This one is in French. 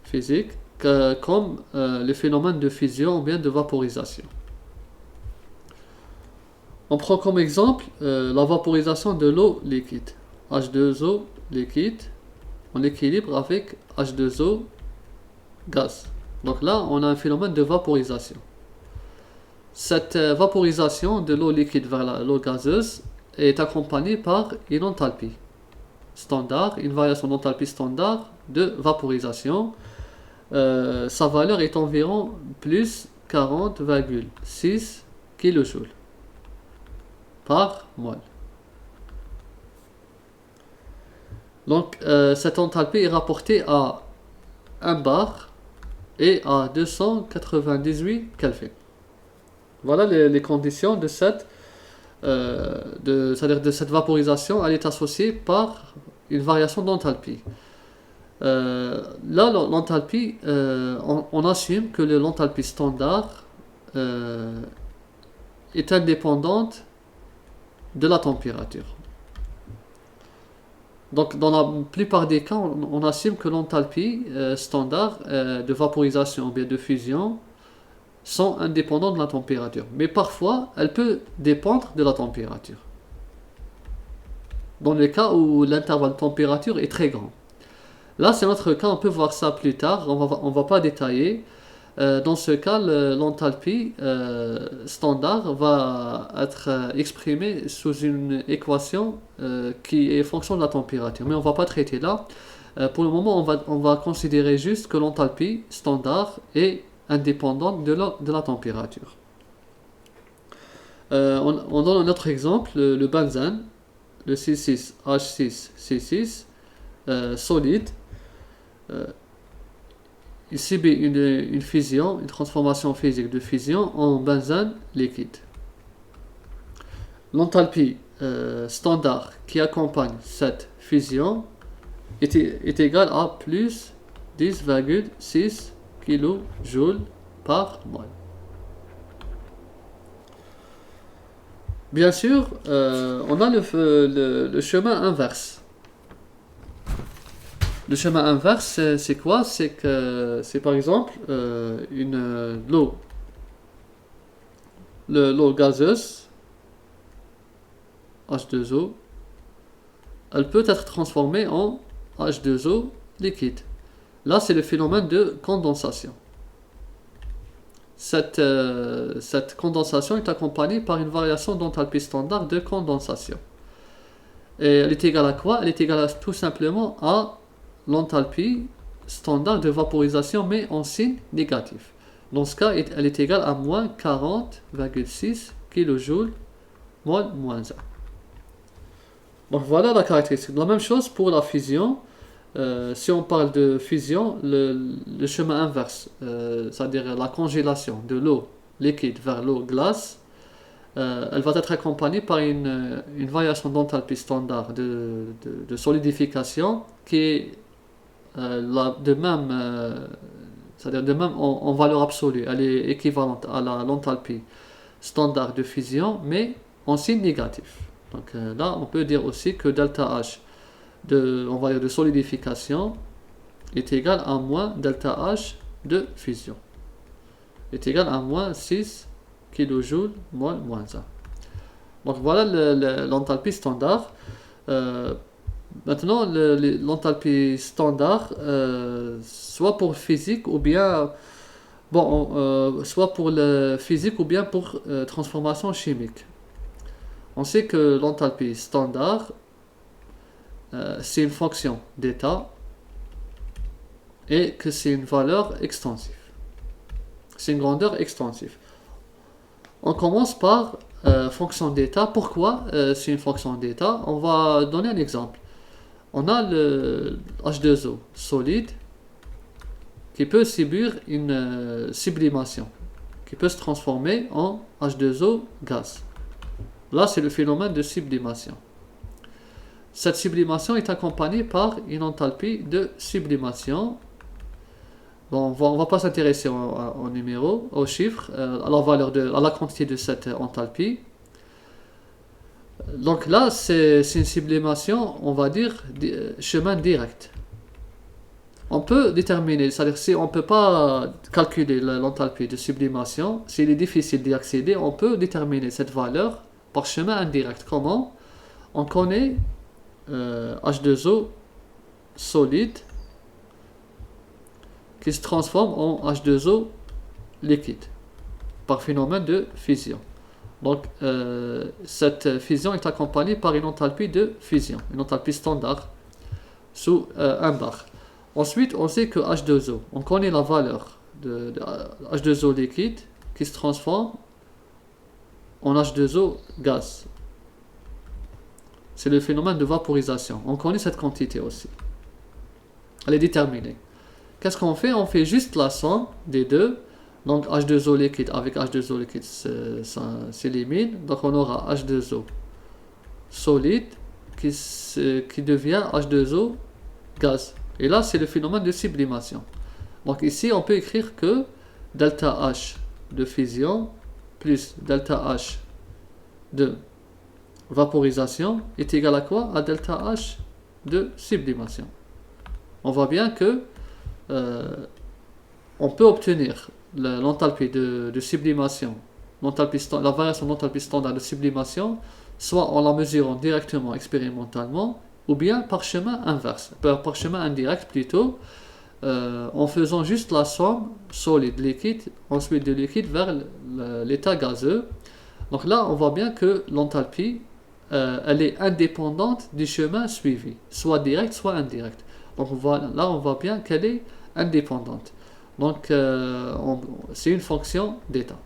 physiques comme les phénomènes de fusion ou bien de vaporisation. On prend comme exemple la vaporisation de l'eau liquide. H2O liquide en équilibre avec H2O gaz. Donc là, on a un phénomène de vaporisation. Cette vaporisation de l'eau liquide vers l'eau gazeuse est accompagnée par une enthalpie standard, une variation d'enthalpie standard de vaporisation. Sa valeur est environ plus 40,6 kJ par mol. Donc cette enthalpie est rapportée à 1 bar et à 298 Kelvin. Voilà les conditions de c'est-à-dire de cette vaporisation. Elle est associée par une variation d'enthalpie. Là, l'enthalpie, on assume que l'enthalpie standard est indépendante de la température. Donc, dans la plupart des cas, on assume que l'enthalpie standard de vaporisation ou bien de fusion sont indépendantes de la température. Mais parfois, elle peut dépendre de la température. Dans le cas où l'intervalle de température est très grand. Là, c'est notre cas, on peut voir ça plus tard, on va pas détailler. Dans ce cas, l'enthalpie standard va être exprimée sous une équation qui est fonction de la température. Mais on va pas traiter là. Pour le moment, on va considérer juste que l'enthalpie standard est indépendante de la température. On donne un autre exemple, le benzène, le C6H6C6, solide. Il subit une fusion, une transformation physique de fusion en benzène liquide. L'enthalpie standard qui accompagne cette fusion est égale à plus 10,6 kJ par mol. Bien sûr, on a le chemin inverse. Le chemin inverse, c'est quoi? C'est que c'est par exemple l'eau gazeuse H2O, elle peut être transformée en H2O liquide. Là, c'est le phénomène de condensation. Cette condensation est accompagnée par une variation d'enthalpie standard de condensation. Et elle est égale à quoi? Elle est égale tout simplement à l'enthalpie standard de vaporisation, mais en signe négatif. Dans ce cas, elle est égale à moins 40,6 kJ mol moins 1. Donc voilà la caractéristique. La même chose pour la fusion. Si on parle de fusion, le chemin inverse, c'est-à-dire la congélation de l'eau liquide vers l'eau glace, elle va être accompagnée par une variation d'enthalpie standard de solidification qui est de même, c'est-à-dire de même en valeur absolue. Elle est équivalente à l'enthalpie standard de fusion, mais en signe négatif. Donc là, on peut dire aussi que delta H on va dire de solidification est égal à moins delta H de fusion est égal à moins 6 kJ mol moins 1. Donc voilà l'enthalpie standard. Maintenant, l'enthalpie standard, soit pour physique ou bien soit pour le physique ou bien pour transformation chimique. On sait que l'enthalpie standard c'est une fonction d'état et que c'est une valeur extensive. C'est une grandeur extensive. On commence par fonction d'état. Pourquoi c'est une fonction d'état? On va donner un exemple. On a le H2O solide qui peut subir une sublimation, qui peut se transformer en H2O gaz. Là, c'est le phénomène de sublimation. Cette sublimation est accompagnée par une enthalpie de sublimation. Bon, on va pas s'intéresser au numéro, aux chiffres, à la quantité de cette enthalpie. Donc là, c'est une sublimation, on va dire, chemin direct. On peut déterminer, c'est-à-dire si on ne peut pas calculer l'enthalpie de sublimation, s'il est difficile d'y accéder, on peut déterminer cette valeur par chemin indirect. Comment? On connaît H2O solide qui se transforme en H2O liquide par phénomène de fusion. Donc, cette fusion est accompagnée par une enthalpie de fusion, une enthalpie standard sous 1 bar. Ensuite, on sait que H2O, on connaît la valeur de H2O liquide qui se transforme en H2O gaz. C'est le phénomène de vaporisation. On connaît cette quantité aussi. Elle est déterminée. Qu'est-ce qu'on fait? On fait juste la somme des deux. Donc H2O liquide avec H2O liquide s'élimine. Donc on aura H2O solide qui devient H2O gaz. Et là, c'est le phénomène de sublimation. Donc ici, on peut écrire que delta H de fusion plus delta H de vaporisation est égal à quoi? À delta H de sublimation. On voit bien que on peut obtenir l'enthalpie de sublimation, la variation d'enthalpie standard de sublimation, soit en la mesurant directement expérimentalement, ou bien par chemin inverse, par chemin indirect plutôt, en faisant juste la somme solide-liquide, ensuite de liquide vers l'état gazeux. Donc là, on voit bien que l'enthalpie, elle est indépendante du chemin suivi, soit direct, soit indirect. Donc on voit bien qu'elle est indépendante. Donc c'est une fonction d'état.